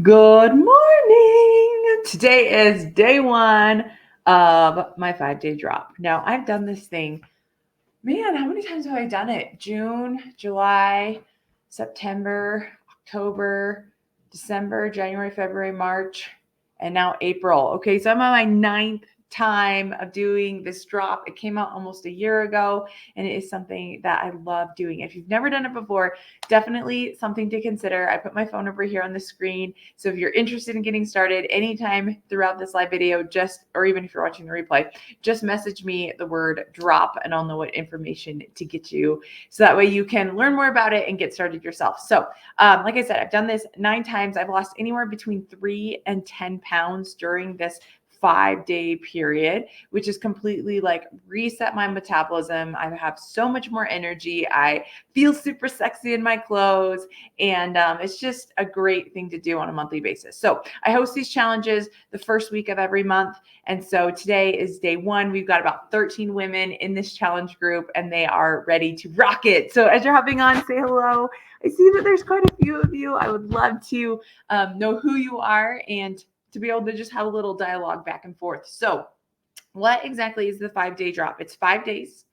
Good morning. Today is day one of my 5-day drop. Now, I've done this thing. Man, how many times have I done it? June, July, September, October, December, January, February, March, and now April. Okay, so I'm on my ninth time of doing this drop. It came out almost a year ago, and it is something that I love doing. If you've never done it before, definitely something to consider. I put my phone over here on the screen. So if you're interested in getting started anytime throughout this live video, or even if you're watching the replay, just message me the word drop and I'll know what information to get you. So that way you can learn more about it and get started yourself. So like I said, I've done this 9 times. I've lost anywhere between 3 and 10 pounds during this 5-day period, which is completely like reset my metabolism. I have so much more energy. I feel super sexy in my clothes. And it's just a great thing to do on a monthly basis. So I host these challenges the first week of every month. And so today is day one. We've got about 13 women in this challenge group and they are ready to rock it. So as you're hopping on, say hello. I see that there's quite a few of you. I would love to know who you are and to be able to just have a little dialogue back and forth. So what exactly is the 5-day drop? It's 5 days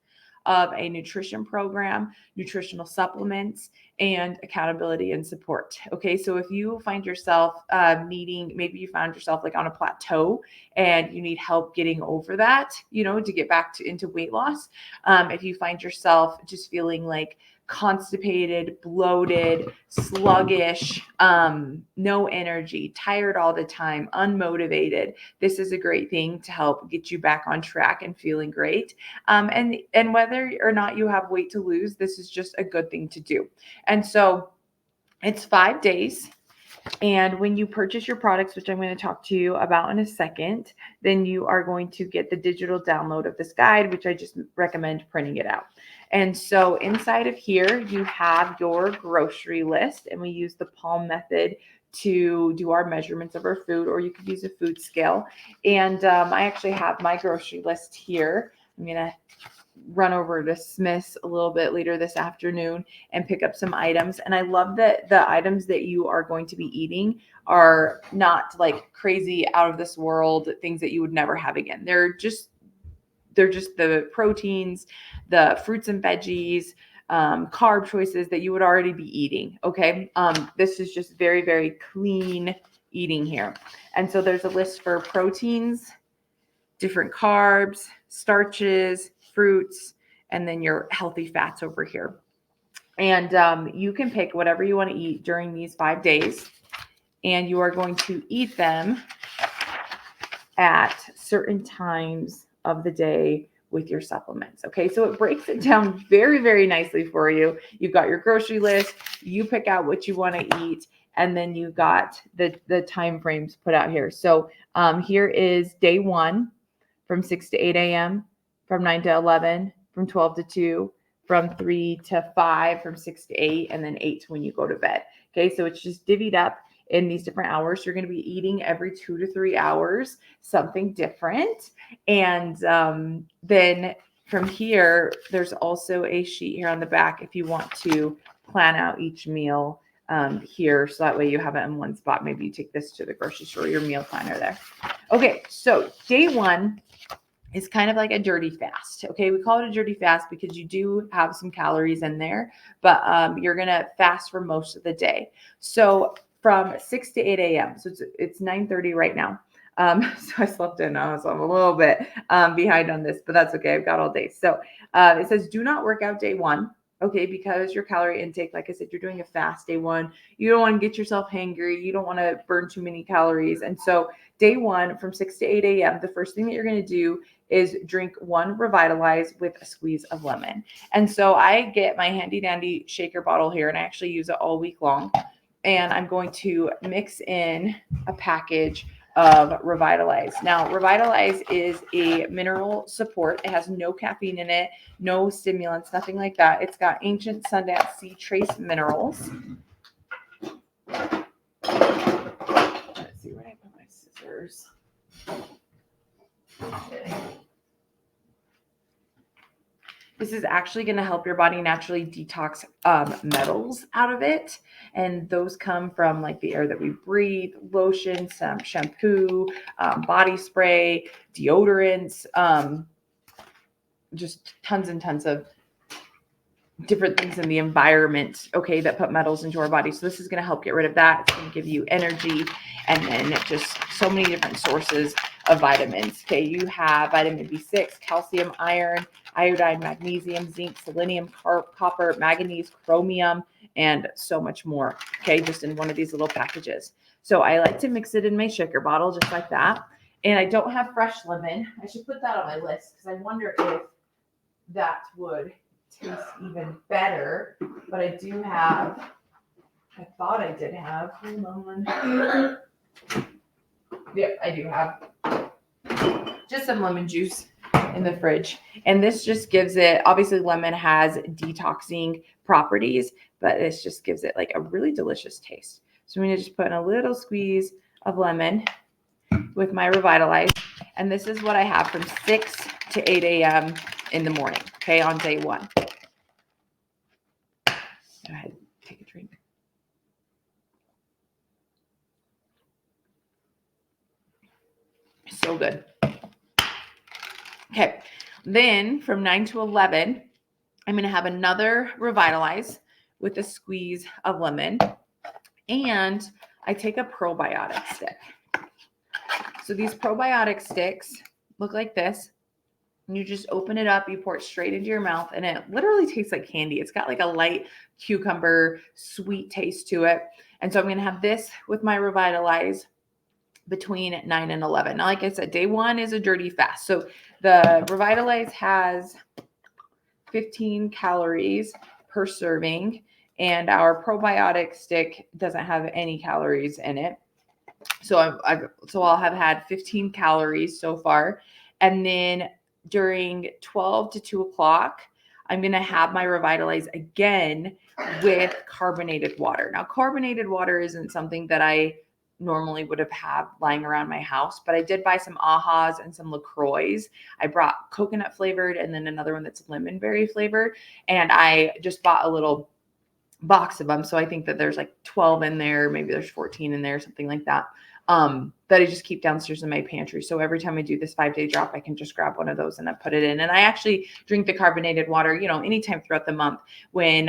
of a nutrition program, nutritional supplements, and accountability and support. Okay, so if you find yourself maybe you found yourself like on a plateau and you need help getting over that, to get back into weight loss. If you find yourself just feeling like constipated, bloated, sluggish, no energy, tired all the time, unmotivated, this is a great thing to help get you back on track and feeling great. And whether or not you have weight to lose, this is just a good thing to do. And so it's 5 days. And when you purchase your products, which I'm going to talk to you about in a second, then you are going to get the digital download of this guide, which I just recommend printing it out. And so inside of here, you have your grocery list, and we use the Palm method to do our measurements of our food, or you could use a food scale. And I actually have my grocery list here. I'm going to run over to Smith's a little bit later this afternoon and pick up some items. And I love that the items that you are going to be eating are not like crazy out of this world things that you would never have again. They're just the proteins, the fruits and veggies, carb choices that you would already be eating. Okay. This is just very, very clean eating here. And so there's a list for proteins, different carbs, starches, fruits, and then your healthy fats over here. And you can pick whatever you want to eat during these 5 days, and you are going to eat them at certain times of the day with your supplements. Okay, so it breaks it down very, very nicely for you. You've got your grocery list, you pick out what you want to eat, and then you've got the time frames put out here. So here is day one from 6 to 8 a.m., from 9 to 11, from 12 to 2, from 3 to 5, from 6 to 8, and then 8 to when you go to bed. Okay, so it's just divvied up in these different hours. You're going to be eating every 2 to 3 hours, something different. And then from here, there's also a sheet here on the back if you want to plan out each meal here. So that way you have it in one spot. Maybe you take this to the grocery store, your meal planner there. Okay, so day one is kind of like a dirty fast. Okay, we call it a dirty fast because you do have some calories in there, but you're going to fast for most of the day. So from 6 to 8 a.m. So it's 9:30 right now. So I slept in now, so I'm a little bit behind on this, but that's okay. I've got all day. So it says do not work out day one. Okay, because your calorie intake, like I said, you're doing a fast day one. You don't want to get yourself hangry. You don't want to burn too many calories. And so day one from 6 to 8 a.m., the first thing that you're going to do is drink 1 Revitalize with a squeeze of lemon. And so I get my handy dandy shaker bottle here, and I actually use it all week long. And I'm going to mix in a package of Revitalize. Now, Revitalize is a mineral support. It has no caffeine in it, no stimulants, nothing like that. It's got ancient Sundance sea trace minerals. Let's see where I put my scissors. This is actually going to help your body naturally detox metals out of it. And those come from like the air that we breathe, lotion, some shampoo, body spray, deodorants, just tons and tons of different things in the environment, okay, that put metals into our body. So this is going to help get rid of that. It's going to give you energy, and then just so many different sources of vitamins. Okay, you have vitamin B6, calcium, iron, iodine, magnesium, zinc, selenium, copper, manganese, chromium, and so much more. Okay, just in one of these little packages. So I like to mix it in my shaker bottle just like that. And I don't have fresh lemon. I should put that on my list because I wonder if that would taste even better. But I do have, I thought I did have, hold on. Yep, I do have just some lemon juice in the fridge. And this just gives it, obviously lemon has detoxing properties, but this just gives it like a really delicious taste. So I'm going to just put in a little squeeze of lemon with my Revitalize. And this is what I have from 6 to 8 a.m. in the morning, okay, on day one. Go ahead, take a drink. So good. Okay, then from 9 to 11, I'm going to have another Revitalize with a squeeze of lemon. And I take a probiotic stick. So these probiotic sticks look like this. And you just open it up, you pour it straight into your mouth, and it literally tastes like candy. It's got like a light cucumber sweet taste to it. And so I'm going to have this with my Revitalize between 9 and 11. Now, like I said, day one is a dirty fast. So the Revitalize has 15 calories per serving, and our probiotic stick doesn't have any calories in it. So I'll have had 15 calories so far. And then during 12 to 2 o'clock, I'm going to have my Revitalize again with carbonated water. Now, carbonated water isn't something that I normally would have had lying around my house, but I did buy some Ahas and some LaCroix. I brought coconut flavored and then another one that's lemon berry flavored. And I just bought a little box of them. So I think that there's like 12 in there, maybe there's 14 in there, something like that. That I just keep downstairs in my pantry. So every time I do this 5-day drop, I can just grab one of those and I put it in. And I actually drink the carbonated water, anytime throughout the month when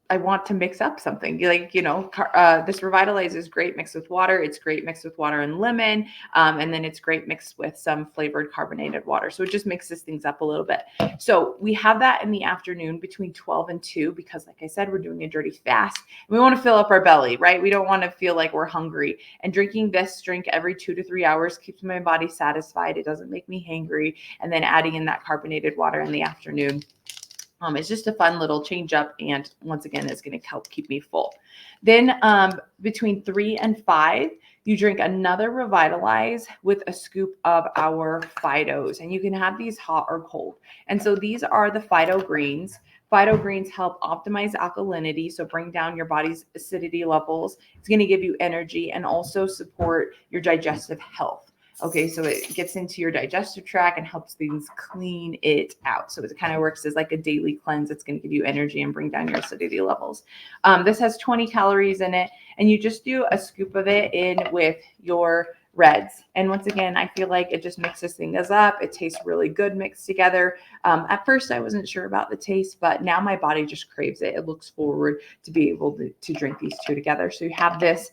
I want to mix up something like, this Revitalize is great mixed with water. It's great mixed with water and lemon. And then it's great mixed with some flavored carbonated water. So it just mixes things up a little bit. So we have that in the afternoon between 12 and 2, because like I said, we're doing a dirty fast. We want to fill up our belly, right? We don't want to feel like we're hungry. And drinking this drink every 2 to 3 hours keeps my body satisfied. It doesn't make me hangry. And then adding in that carbonated water in the afternoon, it's just a fun little change up. And once again, it's going to help keep me full. Then between 3 and 5, you drink another Revitalize with a scoop of our Phytos. And you can have these hot or cold. And so these are the Phyto Greens. Phyto Greens help optimize alkalinity, so bring down your body's acidity levels. It's going to give you energy and also support your digestive health. Okay, so it gets into your digestive tract and helps things clean it out. So it kind of works as like a daily cleanse. It's going to give you energy and bring down your acidity levels. This has 20 calories in it, and you just do a scoop of it in with your reds. And once again, I feel like it just mixes things up. It tastes really good mixed together. At first, I wasn't sure about the taste, but now my body just craves it. It looks forward to be able to drink these two together. So you have this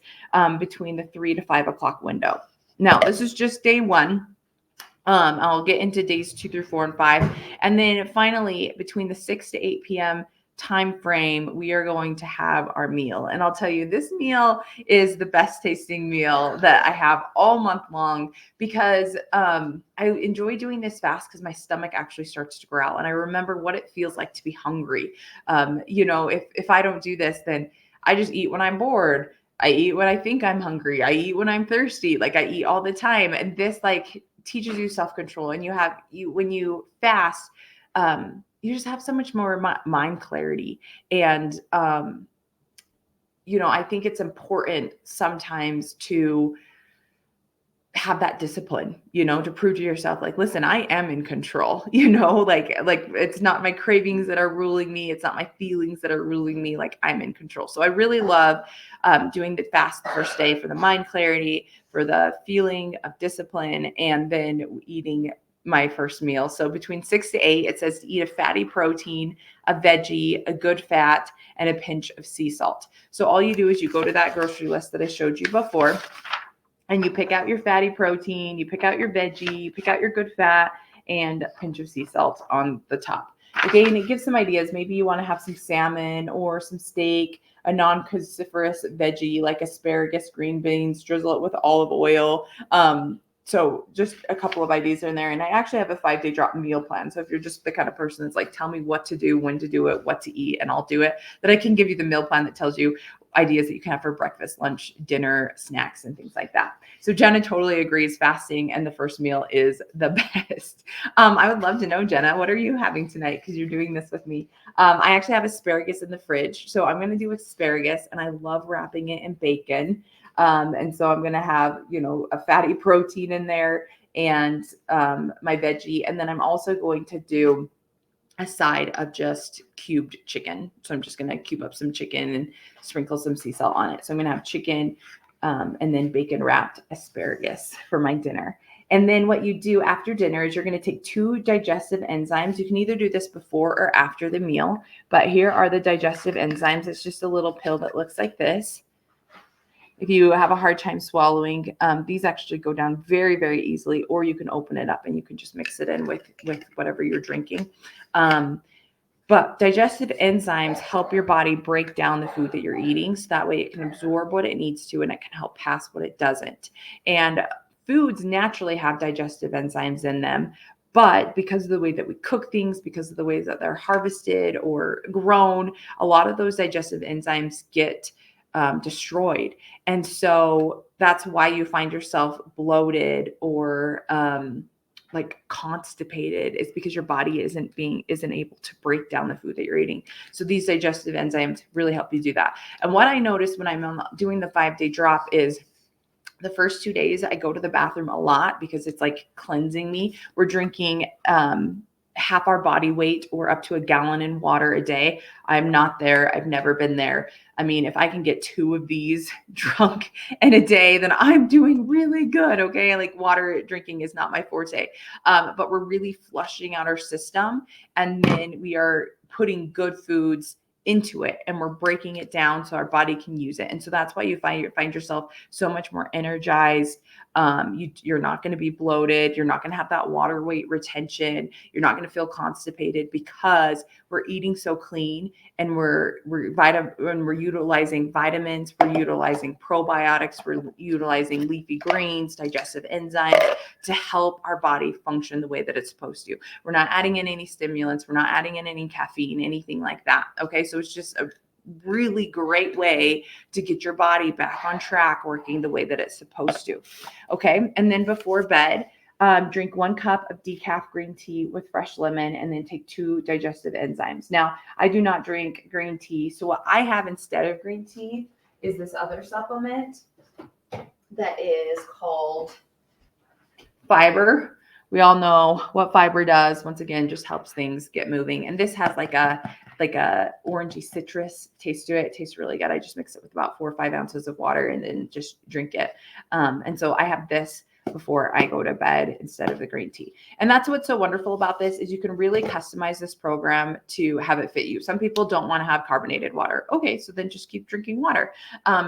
between the 3 to 5 o'clock window. Now, this is just day one. I'll get into days 2 through 4 and 5. And then finally, between the 6 to 8 p.m. time frame, we are going to have our meal. And I'll tell you, this meal is the best tasting meal that I have all month long, because I enjoy doing this fast because my stomach actually starts to growl. And I remember what it feels like to be hungry. If I don't do this, then I just eat when I'm bored. I eat when I think I'm hungry. I eat when I'm thirsty. Like I eat all the time. And this teaches you self-control. And when you fast, you just have so much more mind clarity. And, I think it's important sometimes to have that discipline, to prove to yourself, like, listen, I am in control, like it's not my cravings that are ruling me. It's not my feelings that are ruling me. Like, I'm in control. So I really love doing the fast the first day for the mind clarity, for the feeling of discipline, and then eating my first meal. So between 6 to 8, it says to eat a fatty protein, a veggie, a good fat, and a pinch of sea salt. So all you do is you go to that grocery list that I showed you before, and you pick out your fatty protein, you pick out your veggie, you pick out your good fat, and a pinch of sea salt on the top. Okay, and it gives some ideas. Maybe you want to have some salmon or some steak, a non-cruciferous veggie like asparagus, green beans, drizzle it with olive oil. So just a couple of ideas in there. And I actually have a 5-day drop meal plan. So if you're just the kind of person that's like, tell me what to do, when to do it, what to eat, and I'll do it, then I can give you the meal plan that tells you ideas that you can have for breakfast, lunch, dinner, snacks, and things like that. So Jenna totally agrees. Fasting and the first meal is the best. I would love to know, Jenna, what are you having tonight? Because you're doing this with me. I actually have asparagus in the fridge. So I'm going to do asparagus, and I love wrapping it in bacon. And so I'm going to have, a fatty protein in there, and my veggie. And then I'm also going to do a side of just cubed chicken. So I'm just going to cube up some chicken and sprinkle some sea salt on it. So I'm going to have chicken and then bacon wrapped asparagus for my dinner. And then what you do after dinner is you're going to take 2 digestive enzymes. You can either do this before or after the meal, but here are the digestive enzymes. It's just a little pill that looks like this. If you have a hard time swallowing, these actually go down very, very easily, or you can open it up and you can just mix it in with whatever you're drinking. But digestive enzymes help your body break down the food that you're eating, so that way it can absorb what it needs to and it can help pass what it doesn't. And foods naturally have digestive enzymes in them, but because of the way that we cook things, because of the ways that they're harvested or grown, a lot of those digestive enzymes get destroyed. And so that's why you find yourself bloated or like constipated. It's because your body isn't able to break down the food that you're eating. So these digestive enzymes really help you do that. And what I noticed when I'm doing the 5-day drop is the first 2 days I go to the bathroom a lot because it's like cleansing me. We're drinking half our body weight or up to a gallon in water a day. I'm not there. I've never been there. I mean, if I can get 2 of these drunk in a day, then I'm doing really good. Okay. Like, water drinking is not my forte. But we're really flushing out our system, and then we are putting good foods into it, and we're breaking it down so our body can use it. And so that's why you find yourself so much more energized. You're not going to be bloated. You're not going to have that water weight retention. You're not going to feel constipated because we're eating so clean, and we're utilizing vitamins, we're utilizing probiotics, we're utilizing leafy greens, digestive enzymes to help our body function the way that it's supposed to. We're not adding in any stimulants. We're not adding in any caffeine, anything like that. Okay. So it's just a really great way to get your body back on track, working the way that it's supposed to. Okay. And then before bed, drink 1 cup of decaf green tea with fresh lemon, and then take 2 digestive enzymes. Now, I do not drink green tea. So what I have instead of green tea is this other supplement that is called fiber. We all know what fiber does. Once again, just helps things get moving. And this has like a orangey citrus taste to it. It tastes really good. I just mix it with about 4 or 5 ounces of water and then just drink it. And so I have this before I go to bed instead of the green tea. And that's what's so wonderful about this, is you can really customize this program to have it fit you. Some people don't want to have carbonated water. Okay, so then just keep drinking water.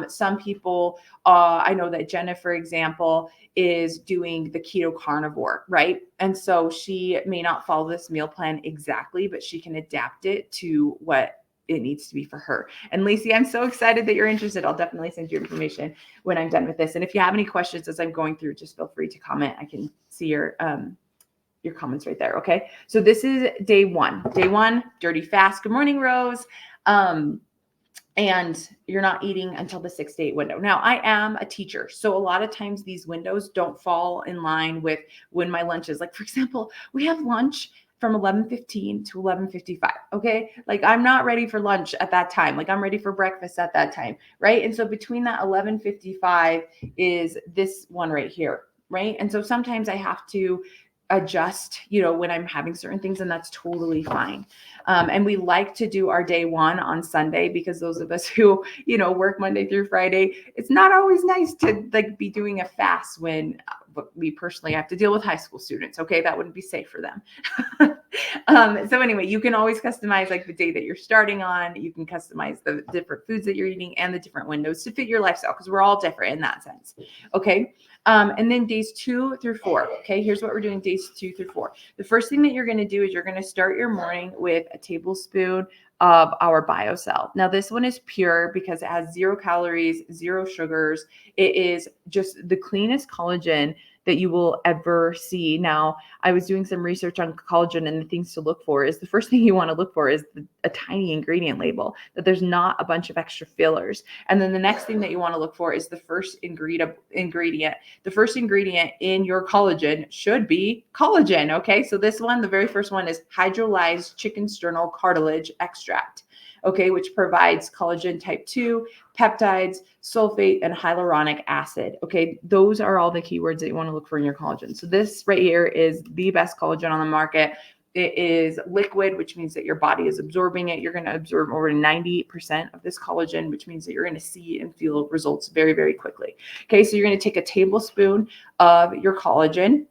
Some people, I know that Jenna, for example, is doing the keto carnivore, right? And so she may not follow this meal plan exactly, but she can adapt it to what it needs to be for her. And Lacey, I'm so excited that you're interested. I'll definitely send you information when I'm done with this. And if you have any questions as I'm going through, just feel free to comment. I can see your comments right there. Okay. So this is day 1. Day 1, dirty fast. Good morning, Rose. And you're not eating until the 6 to 8 window. Now, I am a teacher, so a lot of times these windows don't fall in line with when my lunch is. Like, for example, we have lunch from 11:15 to 11:55. Okay. Like, I'm not ready for lunch at that time. Like, I'm ready for breakfast at that time. Right. And so between that 11:55 is this one right here. right? And so sometimes I have to adjust, when I'm having certain things, and that's totally fine. And we like to do our day one on Sunday, because those of us who, work Monday through Friday, it's not always nice to like be doing a fast when we personally have to deal with high school students. Okay. That wouldn't be safe for them. So anyway, you can always customize like the day that you're starting on. You can customize the different foods that you're eating and the different windows to fit your lifestyle, because we're all different in that sense. Okay. And then days 2 through 4. Okay. Here's what we're doing days 2 through 4. The first thing that you're going to do is you're going to start your morning with a tablespoon of our BioCell. Now, this one is pure because it has 0 calories, 0 sugars. It is just the cleanest collagen that you will ever see. Now, I was doing some research on collagen, and the things to look for is the first thing you want to look for is a tiny ingredient label, that there's not a bunch of extra fillers. And then the next thing that you want to look for is the first ingredient. The first ingredient in your collagen should be collagen. Okay. So this one, the very first one, is hydrolyzed chicken sternal cartilage extract. Okay. Which provides collagen type 2, peptides, sulfate, and hyaluronic acid. Okay. Those are all the keywords that you want to look for in your collagen. So this right here is the best collagen on the market. It is liquid, which means that your body is absorbing it. You're going to absorb over 90% of this collagen, which means that you're going to see and feel results very, very quickly. Okay, so you're going to take a tablespoon of your collagen,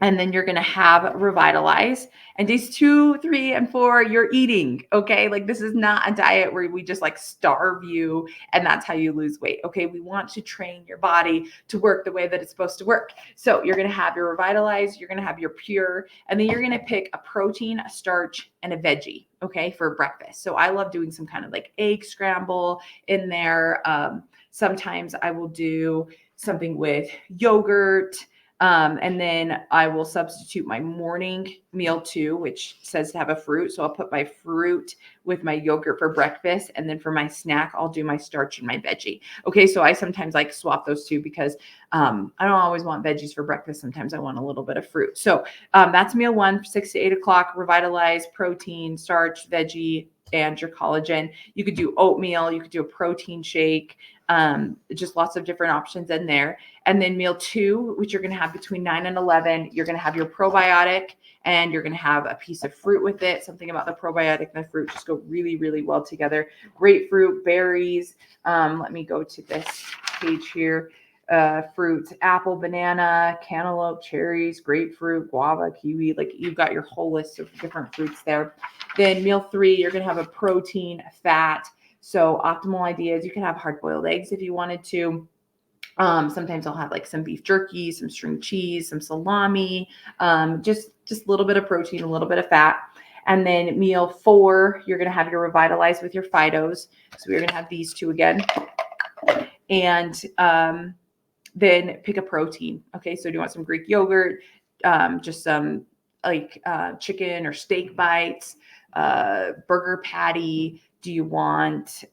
and then you're going to have Revitalize. And days 2, 3, and 4, you're eating. Okay. Like, this is not a diet where we just like starve you and that's how you lose weight. Okay. We want to train your body to work the way that it's supposed to work. So you're going to have your Revitalize, you're going to have your Pure, and then you're going to pick a protein, a starch, and a veggie. Okay. For breakfast. So I love doing some kind of like egg scramble in there. Sometimes I will do something with yogurt. And then I will substitute my morning meal too, which says to have a fruit. So I'll put my fruit with my yogurt for breakfast. And then for my snack, I'll do my starch and my veggie. Okay. So I sometimes like swap those two because I don't always want veggies for breakfast. Sometimes I want a little bit of fruit. So that's meal 1, 6 to 8 o'clock, Revitalize, protein, starch, veggie, and your collagen. You could do oatmeal. You could do a protein shake. Just lots of different options in there. And then meal 2, which you're going to have between 9 and 11, you're going to have your probiotic, and you're going to have a piece of fruit with it. Something about the probiotic and the fruit just go really, really well together. Grapefruit, berries. Let me go to this page here. Fruits, apple, banana, cantaloupe, cherries, grapefruit, guava, kiwi. Like, you've got your whole list of different fruits there. Then meal 3, you're going to have a protein, a fat. So optimal ideas. You can have hard-boiled eggs if you wanted to. Sometimes I'll have like some beef jerky, some string cheese, some salami, just a little bit of protein, a little bit of fat. And then meal 4, you're going to have your Revitalize with your phytos. So we're going to have these 2 again. And then pick a protein. Okay, so do you want some Greek yogurt, just some like chicken or steak bites, burger patty? Do you want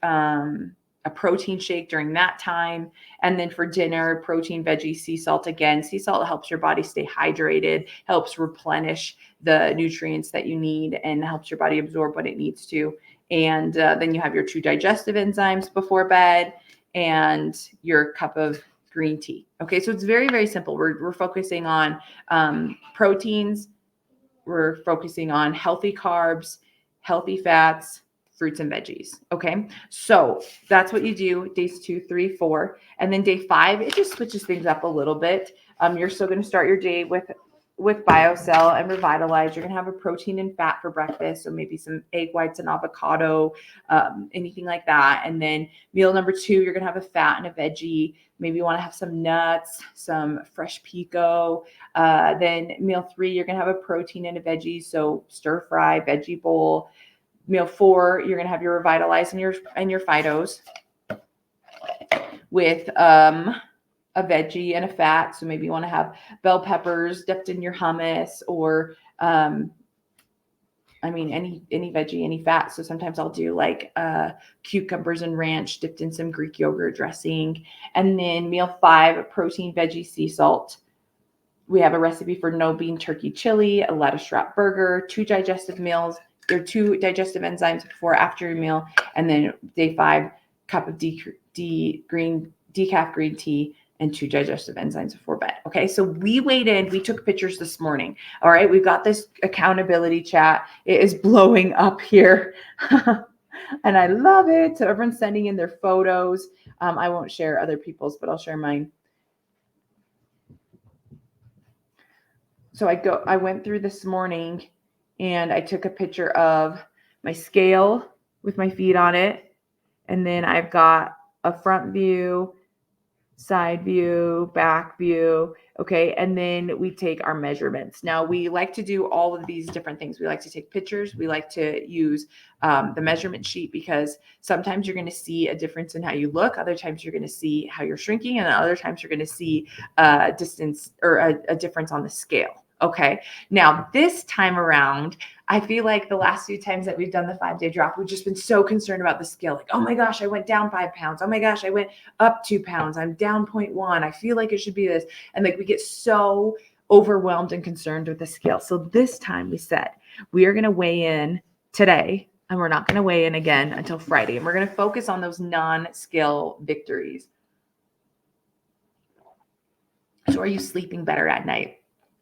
a protein shake during that time? And then for dinner, protein, veggie, sea salt again. Sea salt helps your body stay hydrated, helps replenish the nutrients that you need, and helps your body absorb what it needs to. And then you have your 2 digestive enzymes before bed and your cup of green tea. Okay, so it's very, very simple. We're focusing on proteins. We're focusing on healthy carbs, healthy fats, fruits, and veggies. Okay, so that's what you do days 2, 3, 4. And then day 5, it just switches things up a little bit. You're still going to start your day with BioCell and Revitalize. You're going to have a protein and fat for breakfast. So maybe some egg whites and avocado, anything like that. And then meal number 2, you're going to have a fat and a veggie. Maybe you want to have some nuts, some fresh pico. Then meal 3, you're going to have a protein and a veggie. So stir fry, veggie bowl. Meal 4, you're going to have your Revitalize and your phytos with a veggie and a fat. So maybe you want to have bell peppers dipped in your hummus, or any veggie, any fat. So sometimes I'll do like cucumbers and ranch dipped in some Greek yogurt dressing. And then meal 5, protein, veggie, sea salt. We have a recipe for no bean turkey chili, a lettuce wrap burger, 2 digestive meals, or 2 digestive enzymes before after your meal. And then day 5, cup of decaf green tea and 2 digestive enzymes before bed. Okay, so we weighed in, we took pictures this morning. All right, we've got this accountability chat. It is blowing up here. And I love it. So everyone's sending in their photos. I won't share other people's, but I'll share mine. So I went through this morning and I took a picture of my scale with my feet on it. And then I've got a front view, side view, back view. Okay. And then we take our measurements. Now we like to do all of these different things. We like to take pictures. We like to use the measurement sheet because sometimes you're going to see a difference in how you look. Other times you're going to see how you're shrinking. And other times you're going to see a distance or a difference on the scale. Okay. Now this time around, I feel like the last few times that we've done the 5-day drop, we've just been so concerned about the scale. Like, oh my gosh, I went down 5 pounds. Oh my gosh, I went up 2 pounds. I'm down 0.1. I feel like it should be this. And like we get so overwhelmed and concerned with the scale. So this time we said, we are going to weigh in today and we're not going to weigh in again until Friday. And we're going to focus on those non-scale victories. So are you sleeping better at night?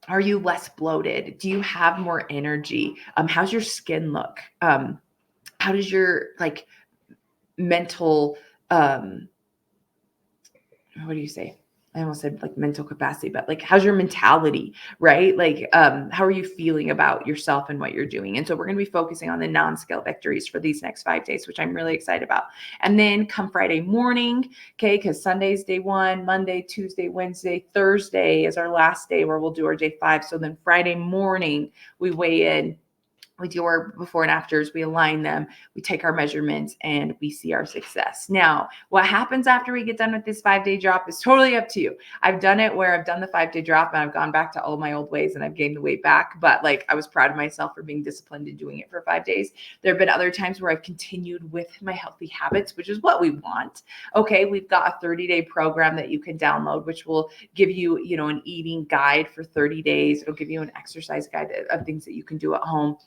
Are you less bloated? Do you have more energy? How's your skin look? How does your like mental, what do you say? I almost said like mental capacity, but like, how's your mentality, right? Like, how are you feeling about yourself and what you're doing? And so we're going to be focusing on the non-scale victories for these next 5 days, which I'm really excited about. And then come Friday morning, okay, because Sunday's day 1, Monday, Tuesday, Wednesday, Thursday is our last day where we'll do our day 5. So then Friday morning, we weigh in. We do our before and afters, we align them, we take our measurements, and we see our success. Now, what happens after we get done with this 5-day drop is totally up to you. I've done it where I've done the 5-day drop and I've gone back to all my old ways and I've gained the weight back. But like, I was proud of myself for being disciplined and doing it for 5 days. There have been other times where I've continued with my healthy habits, which is what we want. Okay, we've got a 30-day program that you can download, which will give you, an eating guide for 30 days. It'll give you an exercise guide of things that you can do at home.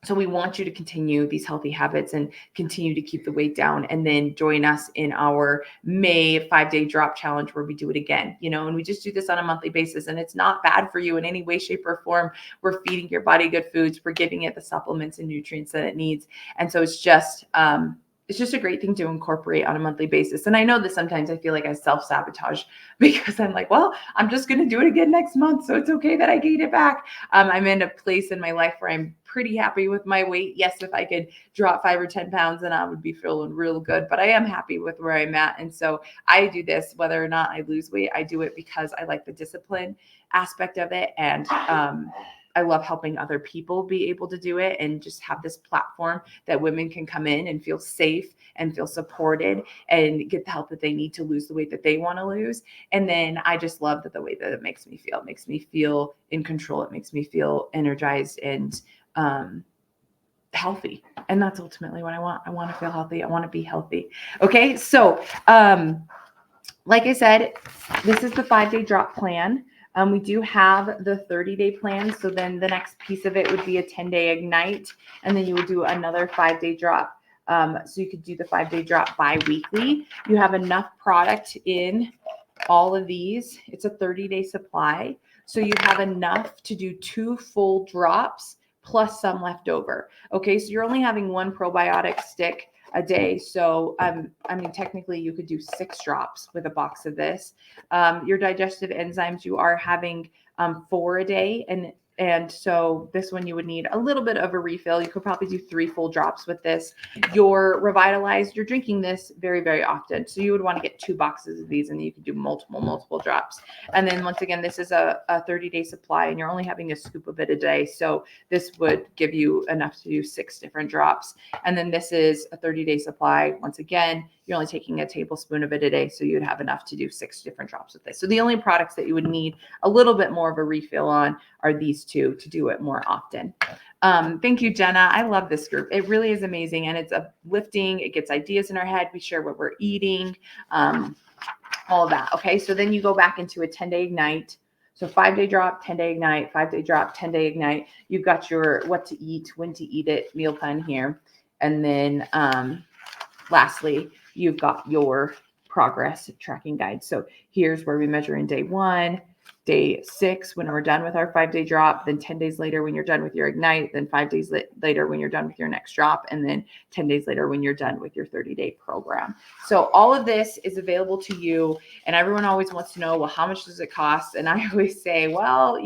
So we want you to continue these healthy habits and continue to keep the weight down, and then join us in our May 5-day drop challenge where we do it again, and we just do this on a monthly basis, and it's not bad for you in any way, shape, or form. We're feeding your body good foods. We're giving it the supplements and nutrients that it needs. And so it's just a great thing to incorporate on a monthly basis. And I know that sometimes I feel like I self-sabotage because I'm like, well, I'm just going to do it again next month, so it's okay that I gained it back. I'm in a place in my life where I'm pretty happy with my weight. Yes, if I could drop 5 or 10 pounds, then I would be feeling real good, but I am happy with where I'm at. And so I do this, whether or not I lose weight, I do it because I like the discipline aspect of it. And, I love helping other people be able to do it and just have this platform that women can come in and feel safe and feel supported and get the help that they need to lose the weight that they want to lose. And then I just love the way that it makes me feel. It makes me feel in control. It makes me feel energized and healthy. And that's ultimately what I want. I want to feel healthy. I want to be healthy. Okay. So, like I said, this is the 5-day drop plan. We do have the 30-day plan. So then the next piece of it would be a 10-day ignite. And then you would do another 5-day drop. So you could do the 5-day drop bi-weekly. You have enough product in all of these. It's a 30-day supply. So you have enough to do 2 full drops plus some left over. Okay. So you're only having 1 probiotic stick a day. So, technically you could do 6 drops with a box of this. Your digestive enzymes, you are having 4 a day. And so this one you would need a little bit of a refill. You could probably do 3 full drops with this. Your revitalized, you're drinking this very, very often. So you would want to get 2 boxes of these and you could do multiple drops. And then once again, this is a 30-day supply and you're only having a scoop of it a day. So this would give you enough to do 6 different drops. And then this is a 30-day supply. Once again, you're only taking a tablespoon of it a day. So you'd have enough to do 6 different drops with this. So the only products that you would need a little bit more of a refill on are these 2 to do it more often. Thank you, Jenna. I love this group. It really is amazing. And it's uplifting. It gets ideas in our head. We share what we're eating, all of that. Okay. So then you go back into a 10-day ignite. So 5-day drop, 10-day ignite, 5-day drop, 10-day ignite. You've got your what to eat, when to eat it meal plan here. And then, lastly, you've got your progress tracking guide. So here's where we measure in day 1, day 6 when we're done with our 5-day drop, then 10 days later when you're done with your ignite, then 5 days later when you're done with your next drop, and then 10 days later when you're done with your 30-day program. So all of this is available to you, and everyone always wants to know, well, how much does it cost? And I always say, well,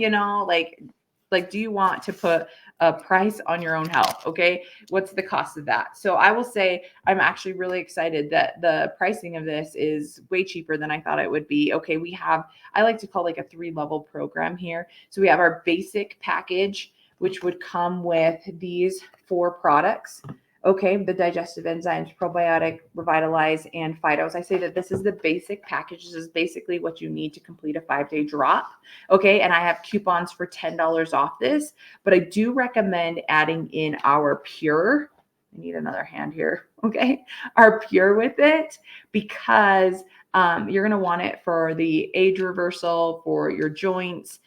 like do you want to put a price on your own health? Okay, what's the cost of that? So I will say I'm actually really excited that the pricing of this is way cheaper than I thought it would be. Okay, we have, I like to call like a 3-level program here. So we have our basic package, which would come with these 4 products. Okay, the digestive enzymes, probiotic, revitalize, and phytos. I say that this is the basic package. This is basically what you need to complete a 5-day drop. Okay, and I have coupons for $10 off this, but I do recommend adding in our pure. I need another hand here. Okay, our pure with it, because you're going to want it for the age reversal, for your joints.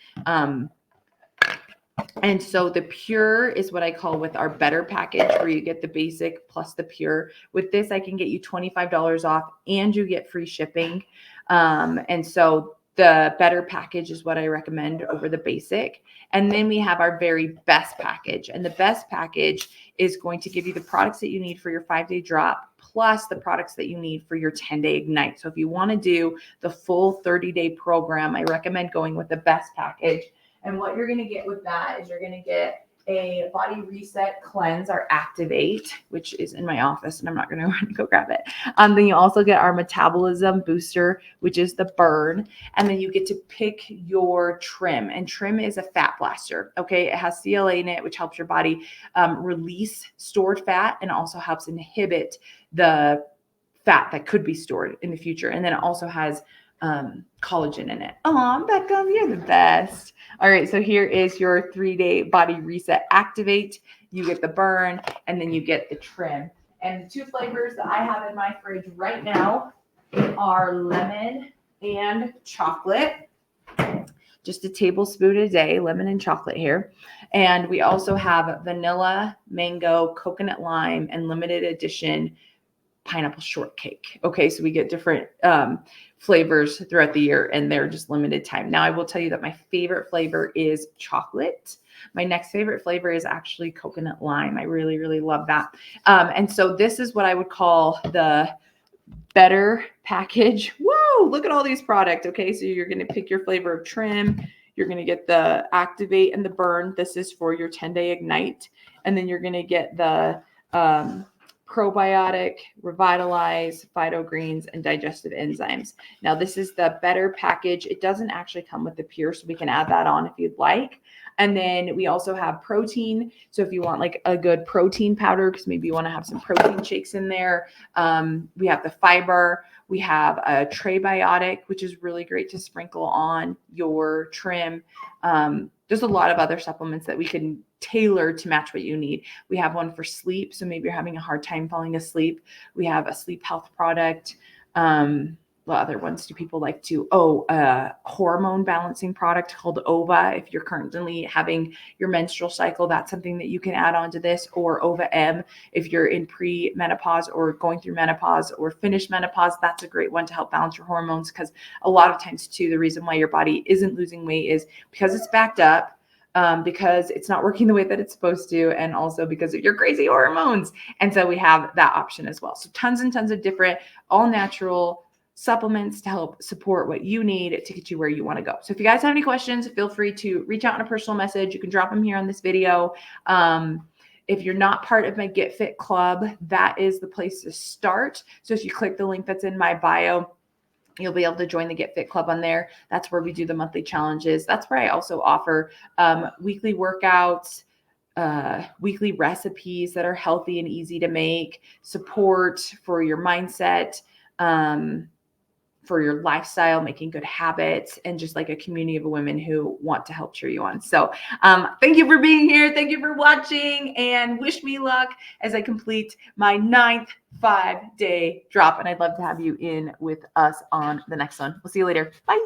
And so the pure is what I call with our better package, where you get the basic plus the pure. With this, I can get you $25 off and you get free shipping. And so the better package is what I recommend over the basic. And then we have our very best package. And the best package is going to give you the products that you need for your 5-day drop, plus the products that you need for your 10-day ignite. So if you want to do the full 30-day program, I recommend going with the best package. And what you're going to get with that is you're going to get a body reset cleanse, our activate, which is in my office, and I'm not going to run and go grab it. Then you also get our metabolism booster, which is the burn. And then you get to pick your trim. And trim is a fat blaster. Okay. It has CLA in it, which helps your body release stored fat and also helps inhibit the fat that could be stored in the future. And then it also has collagen in it. Oh, Beckham, you're the best. All right, so here is your 3-day body reset activate. You get the burn, and then you get the trim. And the 2 flavors that I have in my fridge right now are lemon and chocolate. Just a tablespoon a day, lemon and chocolate here. And we also have vanilla, mango, coconut lime, and limited edition pineapple shortcake. Okay, so we get different flavors throughout the year, and they're just limited time. Now, I will tell you that my favorite flavor is chocolate. My next favorite flavor is actually coconut lime. I really, really love that. And so this is what I would call the better package. Whoa, look at all these products. Okay, so you're going to pick your flavor of trim. You're going to get the activate and the burn. This is for your 10-day ignite. And then you're going to get the probiotic, revitalize, phyto greens, and digestive enzymes. Now, this is the better package. It doesn't actually come with the pure, so we can add that on if you'd like. And then we also have protein. So if you want like a good protein powder, because maybe you want to have some protein shakes in there, we have the fiber. We have a trebiotic, which is really great to sprinkle on your trim. There's a lot of other supplements that we can tailor to match what you need. We have one for sleep. So maybe you're having a hard time falling asleep. We have a sleep health product. What other ones do people like to? Hormone balancing product called OVA. If you're currently having your menstrual cycle, that's something that you can add on to this. Or OVA M, if you're in pre-menopause or going through menopause or finished menopause, that's a great one to help balance your hormones. Because a lot of times too, the reason why your body isn't losing weight is because it's backed up, because it's not working the way that it's supposed to, and also because of your crazy hormones. And so we have that option as well. So tons and tons of different all natural supplements to help support what you need to get you where you want to go. So if you guys have any questions, feel free to reach out in a personal message. You can drop them here on this video. If you're not part of my Get Fit Club, that is the place to start. So if you click the link that's in my bio, you'll be able to join the Get Fit Club on there. That's where we do the monthly challenges. That's where I also offer weekly workouts, weekly recipes that are healthy and easy to make, support for your mindset, for your lifestyle, making good habits, and just like a community of women who want to help cheer you on. So thank you for being here. Thank you for watching, and wish me luck as I complete my 9th 5-day drop. And I'd love to have you in with us on the next one. We'll see you later. Bye.